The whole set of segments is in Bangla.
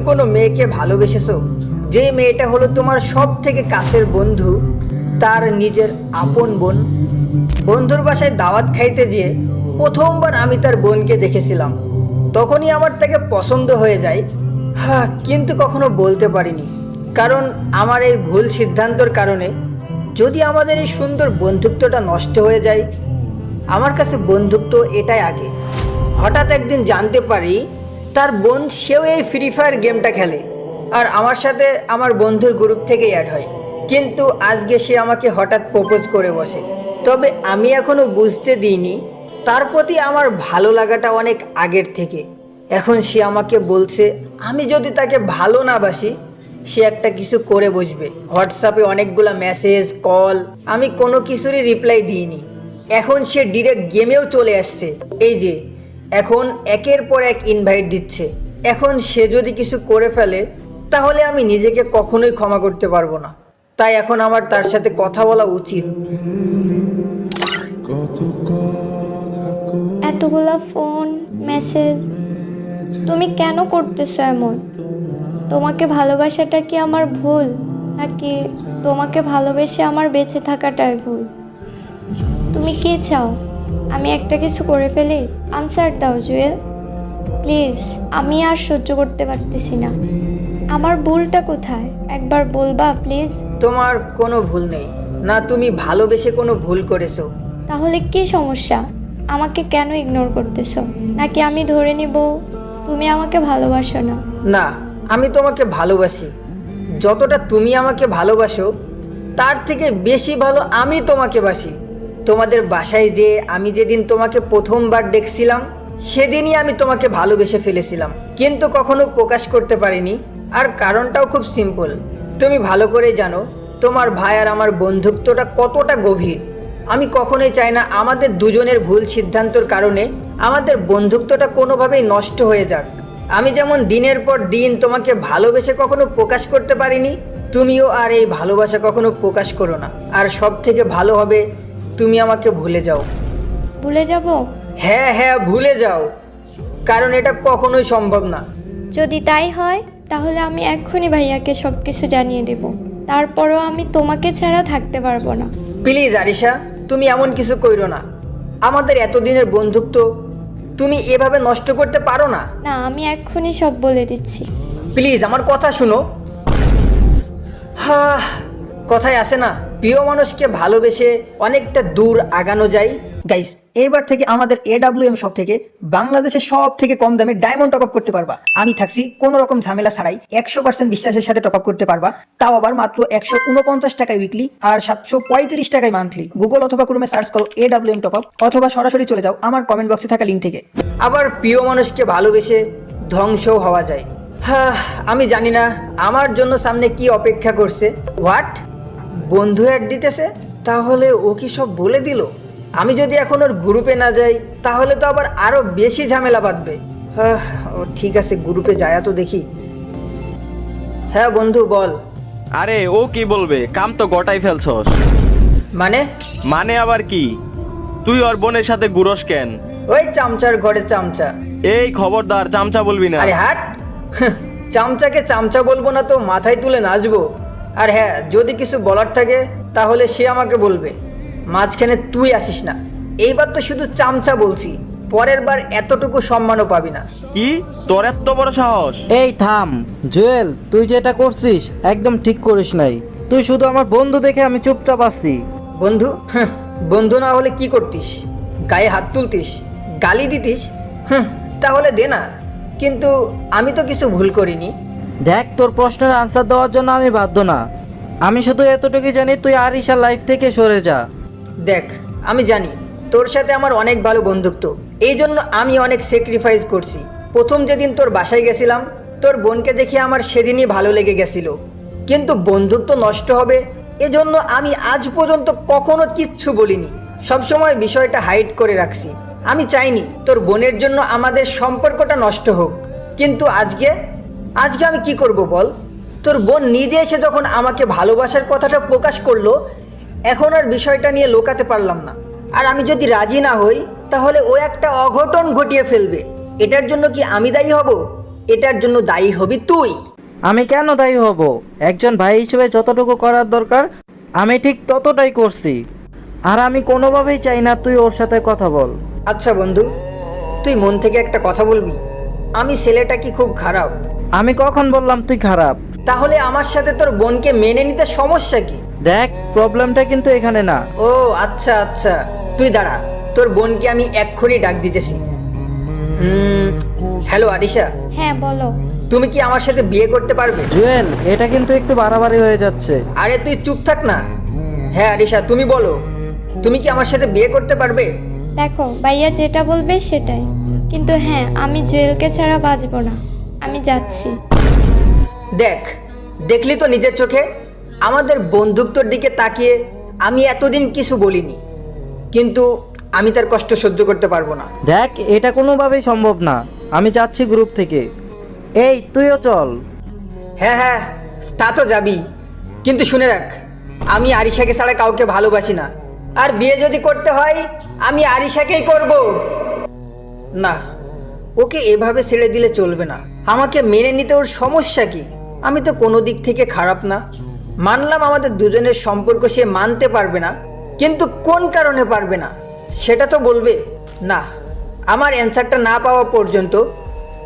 কোনো মেয়েকে ভালোবেসেছো যে মেয়েটা হলো তোমার সব থেকে কাছের বন্ধু, তার নিজের আপন বোন? বন্ধুর বাসায় দাওয়াত খাইতে যেয়ে প্রথমবার আমি তার বোনকে দেখেছিলাম, তখনই আমার তাকে পছন্দ হয়ে যায়। হ্যাঁ, কিন্তু কখনো বলতে পারিনি, কারণ আমার এই ভুল সিদ্ধান্তর কারণে যদি আমাদের এই সুন্দর বন্ধুত্বটা নষ্ট হয়ে যায়। আমার কাছে বন্ধুত্ব এটাই আগে। হঠাৎ একদিন জানতে পারি তার বোন সেও এই ফ্রি ফায়ার গেমটা খেলে, আর আমার সাথে আমার বন্ধুর গ্রুপ থেকে অ্যাড হয়। কিন্তু আজকে সে আমাকে হঠাৎ প্রপোজ করে বসে। তবে আমি এখনো বুঝতে দিইনি তার প্রতি আমার ভালো লাগাটা অনেক আগের থেকে। এখন সে আমাকে বলছে আমি যদি তাকে ভালো না বাসি সে একটা কিছু করে বসবে। হোয়াটসঅ্যাপে অনেকগুলো মেসেজ কল, আমি কোনো কিছুরই রিপ্লাই দিইনি। এখন সে ডিরেক্ট গেমেও চলে আসছে। এই যে এখন একের পর এক ইনভাইট দিচ্ছে। এখন সে যদি কিছু করে ফেলে তাহলে আমি নিজেকে কখনোই ক্ষমা করতে পারবো না। তাই এখন আমার তার সাথে কথা বলা উচিত। এতগুলা ফোন মেসেজ তুমি কেন করতেছো এমন? তোমাকে ভালোবাসাটা কি আমার ভুল, নাকি তোমাকে ভালোবেসে আমার বেঁচে থাকাটাই ভুল? তুমি কি চাও আমি একটা কিছু করে ফেলি? আনসার দাও জুয়েল প্লিজ। আমি আর সহ্য করতে পারতেছি না। আমার ভুলটা কোথায় একবার বলবা প্লিজ? তোমার কোনো ভুল নেই, না তুমি ভালোবেসে কোনো ভুল করেছো। তাহলে কি সমস্যা? আমাকে কেন ইগনোর করতেছো? নাকি আমি ধরে নিব তুমি আমাকে ভালোবাসো না? না, আমি তোমাকে ভালোবাসি। যতটা তুমি আমাকে ভালোবাসো তার থেকে বেশি ভালো আমি তোমাকে বাসি। তোমাদের বাসায় যে আমি যেদিন তোমাকে প্রথমবার দেখছিলাম সেদিনই আমি তোমাকে ভালোবেসে ফেলেছিলাম, কিন্তু কখনো প্রকাশ করতে পারিনি। আর কারণটাও খুব সিম্পল। তুমি ভালো করে জানো তোমার ভাই আর আমার বন্ধুত্বটা কতটা গভীর। আমি কখনোই চাই না আমাদের দুজনের ভুল সিদ্ধান্তর কারণে আমাদের বন্ধুত্বটা কোনোভাবেই নষ্ট হয়ে যাক। আমি যেমন দিনের পর দিন তোমাকে ভালোবেসে কখনো প্রকাশ করতে পারিনি, তুমিও আর এই ভালোবাসা কখনো প্রকাশ করো না। আর সব থেকে ভালো হবে তুমি আমাকে ভুলে যাও। ভুলে যাব? হ্যাঁ হ্যাঁ, ভুলে যাও, কারণ এটা কখনোই সম্ভব না। যদি তাই হয় তাহলে আমি এক্ষুনি ভাইয়াকে সব কিছু জানিয়ে দেব। তারপরও আমি তোমাকে ছাড়া থাকতে পারবো না। প্লিজ আরিশা, তুমি এমন কিছু কইরো না। আমাদের এতদিনের বন্ধুত্ব তুমি এভাবে নষ্ট করতে পারো না। না, আমি এক্ষুনি সব বলে দিচ্ছি। প্লিজ আমার কথা শুনো। হ্যাঁ, কথায় আসে না, প্রিয় মানুষকে ভালোবেসে অনেকটা দূর আগানো যায়। গাইস, এবার থেকে আমাদের AWM শপ থেকে বাংলাদেশের সব থেকে কম দামে ডায়মন্ড টপ আপ করতে পারবা। আমি থাকছি কোনো রকম ঝামেলা ছাড়াই 100% বিশ্বাসের সাথে টপ আপ করতে পারবা, তাও আবার মাত্র 149 টাকায় উইকলি আর 735 টাকায় মান্থলি। গুগল অথবা ক্রোমে সার্চ করো AWM টপ আপ, অথবা সরাসরি চলে যাও আমার কমেন্ট বক্সে থাকা লিঙ্ক থেকে। আবার প্রিয় মানুষকে ভালোবেসে ধ্বংসও হওয়া যায়। হ্যাঁ, আমি জানি না আমার জন্য সামনে কি অপেক্ষা করছে। হোয়াট, বন্ধু অ্যাড দিতেছে? তাহলে ও কি সব বলে দিল? আমি যদি এখন ওর গ্রুপে না যাই তাহলে তো আবার আরো বেশি ঝামেলা বাঁধবে। ও ঠিক আছে, গ্রুপে যায়া তো দেখি। হ্যাঁ বন্ধু, বল। আরে ও কি বলবে, কাম তো গটাই ফেলছস। মানে? মানে আবার কি? তুই ওর বোনের সাথে গুরস কেন? ওই চামচার ঘরে চামচা। এই খবরদার, চামচা বলবি না। আরে হাট, চামচাকে চামচা বলবো না তো মাথায় তুলে নাচবো? আর হ্যাঁ, যদি কিছু বলার থাকে তাহলে সে আমাকে বলবে, মাঝখানে তুই আসিস না। এইবার তো শুধু চামচা বলছি, পরের বার এতটুকু সম্মানও পাবি না। কি তোর এত বড় সাহস? এই থাম জুয়েল, তুই যেটা করছিস একদম ঠিক করিস নাই। তুই শুধু আমার বন্ধু দেখে আমি চুপচাপ আছি। বন্ধু? বন্ধু না হলে কি করতিস? গায়ে হাত তুলতিস, গালি দিতিস? তাহলে দে না। কিন্তু আমি তো কিছু ভুল করিনি। দেখ, তোর প্রশ্নের আনসার দেওয়ার জন্য আমি বাধ্য না। আমি শুধু এতটুকু জানি, তুই আরিশার লাইফ থেকে সরে যা। দেখ, আমি জানি তোর সাথে আমার অনেক ভালো বন্ধুত্ব, এই জন্য আমি অনেক স্যাক্রিফাইস করছি। প্রথম যেদিন তোর বাসায় গেছিলাম তোর বোনকে দেখে আমার সেদিনই ভালো লেগে গেছিল, কিন্তু বন্ধুত্ব নষ্ট হবে এজন্য আমি আজ পর্যন্ত কখনো কিচ্ছু বলিনি। সবসময় বিষয়টা হাইড করে রাখছি। আমি চাইনি তোর বোনের জন্য আমাদের সম্পর্কটা নষ্ট হোক। কিন্তু আজকে আমি কি করব বল? তোর বোন নিজে এসে যখন আমাকে ভালোবাসার কথাটা প্রকাশ করলো, এখন আর বিষয়টা নিয়ে লোকাতে পারলাম না। আর আমি যদি রাজি না হই তাহলে ও একটা অঘটন ঘটিয়ে ফেলবে। এটার জন্য কি আমি দায়ী হব? এটার জন্য দায়ী হবি তুই। আমি কেন দায়ী হব? একজন ভাই হিসেবে যতটুকু করার দরকার আমি ঠিক ততটাই করছি। আর আমি কোনোভাবেই চাই না তুই ওর সাথে কথা বল। আচ্ছা বন্ধু, তুই মন থেকে একটা কথা বলবি, আমি ছেলেটা কি খুব খারাপ? আমি কখন বললাম তুই খারাপ? তাহলে আমার সাথে তোর বোনকে মেনে নিতে সমস্যা কি? দেখ, প্রবলেমটা কিন্তু এখানে না। ও আচ্ছা আচ্ছা, তুই দাঁড়া, তোর বোনকে আমি এক্ষুনি ডাক দিতেছি। হ্যালো আরিশা, হ্যাঁ বলো। তুমি কি আমার সাথে বিয়ে করতে পারবে? জুয়েল, এটা কিন্তু একটু বাড়াবাড়ি হয়ে যাচ্ছে। আরে তুই চুপ থাক না। হ্যাঁ আরিশা, তুমি বলো, তুমি কি আমার সাথে বিয়ে করতে পারবে? দেখো ভাইয়া যেটা বলবে সেটাই, কিন্তু হ্যাঁ আমি জুয়েলকে ছাড়া বাঁচবো না, আমি যাচ্ছি। দেখলি তো নিজের চোখে, আমাদের বন্ধুত্বর দিকে তাকিয়ে আমি এতদিন কিছু বলিনি, কিন্তু আমি তার কষ্ট সহ্য করতে পারবো না। দেখ, এটা কোনোভাবেই সম্ভব না। আমি যাচ্ছি গ্রুপ থেকে। এই, তুইও চল। হ্যাঁ হ্যাঁ, তা তো যাবি, কিন্তু শুনে রাখ, আমি আরিশাকে ছাড়া কাউকে ভালোবাসি না, আর বিয়ে যদি করতে হয় আমি আরিশাকেই করব। না, ওকে এভাবে ছেড়ে দিলে চলবে না। আমাকে মেনে নিতে ওর সমস্যা কি? আমি তো কোনো দিক থেকে খারাপ না। মানলাম আমাদের দুজনের সম্পর্ক সে মানতে পারবে না, কিন্তু কোন কারণে পারবে না সেটা তো বলবে। না, আমার অ্যান্সারটা না পাওয়া পর্যন্ত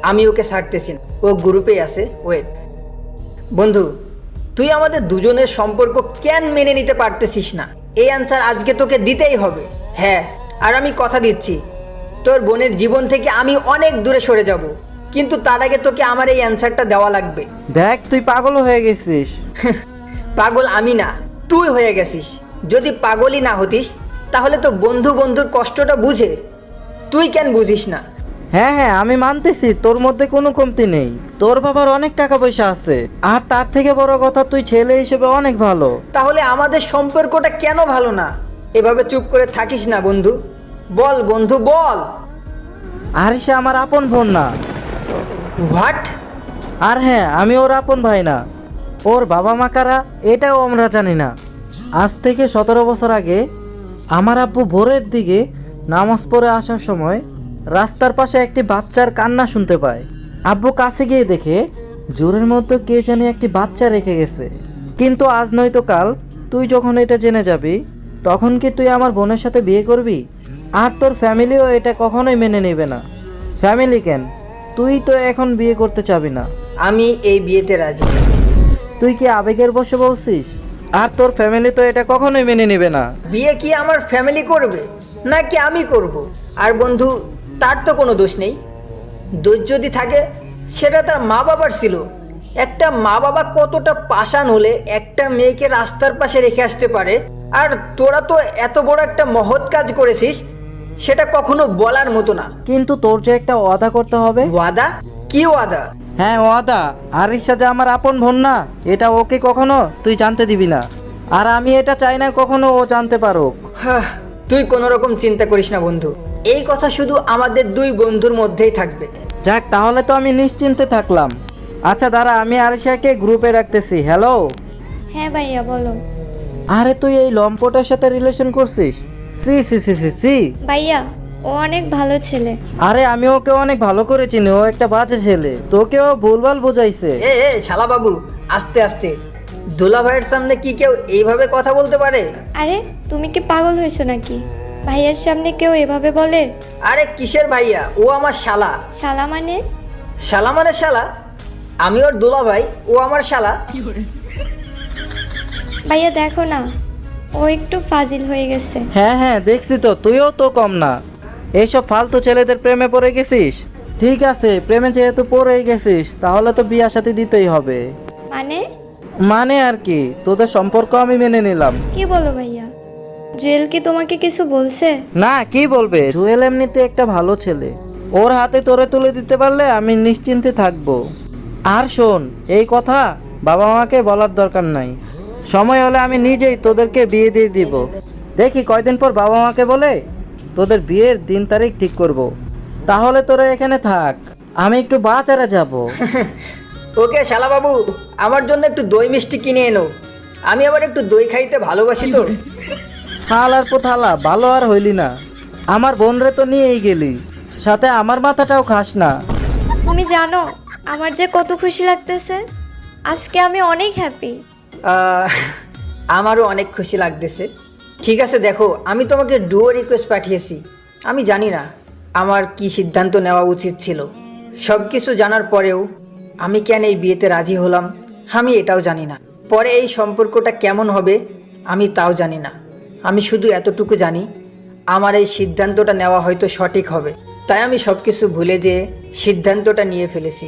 আমি ওকে ছাড়তেছি না। ও গ্রুপেই আছে, ওয়েট। বন্ধু, তুই আমাদের দুজনের সম্পর্ক কেন মেনে নিতে পারতেছিস না? এই অ্যান্সার আজকে তোকে দিতেই হবে। হ্যাঁ, আর আমি কথা দিচ্ছি, তোর বোনের জীবন থেকে আমি অনেক দূরে সরে যাব, কিন্তু তার আগে তোকে আমার এই অ্যান্সারটা দেওয়া লাগবে। দেখ, তুই পাগল হয়ে গেছিস। পাগল আমি না, তুই হয়ে গেছিস। যদি পাগলই না হতিস তাহলে তো বন্ধুর কষ্টটা বুঝে, তুই কেন বুঝিস না? হ্যাঁ হ্যাঁ, আমি মানতেছি তোর মধ্যে কোনো কমতি নেই। তোর বাবার অনেক টাকা পয়সা আছে, আর তার থেকে বড় কথা তুই ছেলে হিসেবে অনেক ভালো। তাহলে আমাদের সম্পর্কটা কেন ভালো না? এভাবে চুপ করে থাকিস না বন্ধু, বল বন্ধু বল। আরিশা আমার আপন বোন না। হোয়াট? আর হ্যাঁ, আমি ওর আপন ভাই না। ওর বাবা মা কারা এটাও আমরা জানি না। আজ থেকে 17 বছর আগে আমার আব্বু ভোরের দিকে নামাজ পড়ে আসার সময় রাস্তার পাশে একটি বাচ্চার কান্না শুনতে পায়। আব্বু কাছে গিয়ে দেখে জোরের মধ্যে কে জানি একটি বাচ্চা রেখে গেছে। কিন্তু আজ নয়তো কাল তুই যখন এটা জেনে যাবি, তখন কি তুই আমার বোনের সাথে বিয়ে করবি? আর তোর ফ্যামিলিও এটা কখনোই মেনে নেবে না। ফ্যামিলি কেন, তুই তো এখন বিয়ে করতে চাবি না। আমি এই বিয়েতে রাজি। তুই কি আবেগের বশে বলছিস? আর তোর ফ্যামিলি তো এটা কখনোই মেনে নেবে না। বিয়ে কি আমার ফ্যামিলি করবে নাকি আমি করব? আর বন্ধু, তার তো কোনো দোষ নেই। দোষ যদি থাকে সেটা তার মা বাবার ছিল। একটা মা বাবা কতটা পাষাণ হলে একটা মেয়েকে রাস্তার পাশে রেখে আসতে পারে, আর তোরা তো এত বড় একটা মহৎ কাজ করেছিস, সেটা কখনো বলার মতো না। কিন্তু তোর যে একটা ওয়াদা করতে হবে। ওয়াদা? কি ওয়াদা? হ্যাঁ, ওয়াদা। আরিশা যে আমার আপন বোন না, এটা ওকে কখনো তুই জানতে দিবি না। আর আমি এটা চাই না কখনো ও জানতে পারুক। তুই কোনো রকম চিন্তা করিস না বন্ধু, এই কথা শুধু আমাদের দুই বন্ধুর মধ্যেই থাকবে। যাক, তাহলে তো আমি নিশ্চিন্তে থাকলাম। আচ্ছা দাঁড়া, আমি আরিশাকে গ্রুপে রাখতেছি। হ্যালো। হ্যাঁ ভাইয়া বলো। আরে তুই এই লম্পটের সাথে রিলেশন করছিস? সি সি সি সি সি। ভাইয়া ও অনেক ভালো ছেলে। আরে আমি ওকে অনেক ভালো করে চিনি, ও একটা বাজে ছেলে। তোকেও ভুলভাল বোঝাইছে। এ শালা বাবু, আস্তে আস্তে। দুলা ভাইয়ের সামনে কি কেউ এইভাবে কথা বলতে পারে? আরে তুমি কি পাগল হয়েছো নাকি? ভাইয়ার সামনে কেউ এভাবে বলে? আরে কিসের ভাইয়া, ও আমার শালা। শালা মানে? শালা মানে শালা, আমি ওর দুলা ভাই, ও আমার শালা। ভাইয়া দেখো না, ও একটু ফাজিল হয়ে গেছে। হ্যাঁ হ্যাঁ, দেখছি তো, তুইও তো কম না। এইসব ফালতু ছেলেদের প্রেমে পড়ে গেছিস। ঠিক আছে, প্রেমে যেহেতু পড়েই গেছিস, তাহলে তো বিয়া সাথে দিতেই হবে। মানে আর কি, তোদের সম্পর্ক আমি মেনে নিলাম। কি বলো ভাইয়া? জুয়েল কি তোমাকে কিছু বলছে? না, কি বলবে? জুয়েল এমনিতে একটা ভালো ছেলে, ওর হাতে তোরে তুলে দিতে পারলে আমি নিশ্চিন্তে থাকবো। আর শোন, এই কথা বাবা মাকে বলার দরকার নাই। সময় হলে আমি নিজেই তোদেরকে বিয়ে দিয়ে দিব। দেখি কয়দিন পর বাবা মাকে বলে তোদের বিয়ের দিন তারিখ ঠিক করব। তাহলে তোরা এখানে থাক, আমি একটু বাজারে যাব। ওকে শালা বাবু, আমার জন্য একটু দই মিষ্টি কিনে এনো, আমি আবার একটু দই খাইতে ভালোবাসি তো। হাল আর পোথালা, ভালো আর হইলি না। আমার বোনরে তো নিয়েই গেলি, সাথে আমার মাথাটাও খাস না। তুমি জানো আমার যে কত খুশি লাগতেছে, আজকে আমি অনেক হ্যাপি। আমারও অনেক খুশি লাগতেছে। ঠিক আছে, দেখো আমি তোমাকে ডুও রিকোয়েস্ট পাঠিয়েছি। আমি জানি না আমার কি সিদ্ধান্ত নেওয়া উচিত ছিল। সব কিছু জানার পরেও আমি কেন এই বিয়েতে রাজি হলাম আমি এটাও জানি না। পরে এই সম্পর্কটা কেমন হবে আমি তাও জানি না। আমি শুধু এতটুকু জানি আমার এই সিদ্ধান্তটা নেওয়া হয়তো সঠিক হবে, তাই আমি সব কিছু ভুলে যেয়ে সিদ্ধান্তটা নিয়ে ফেলেছি।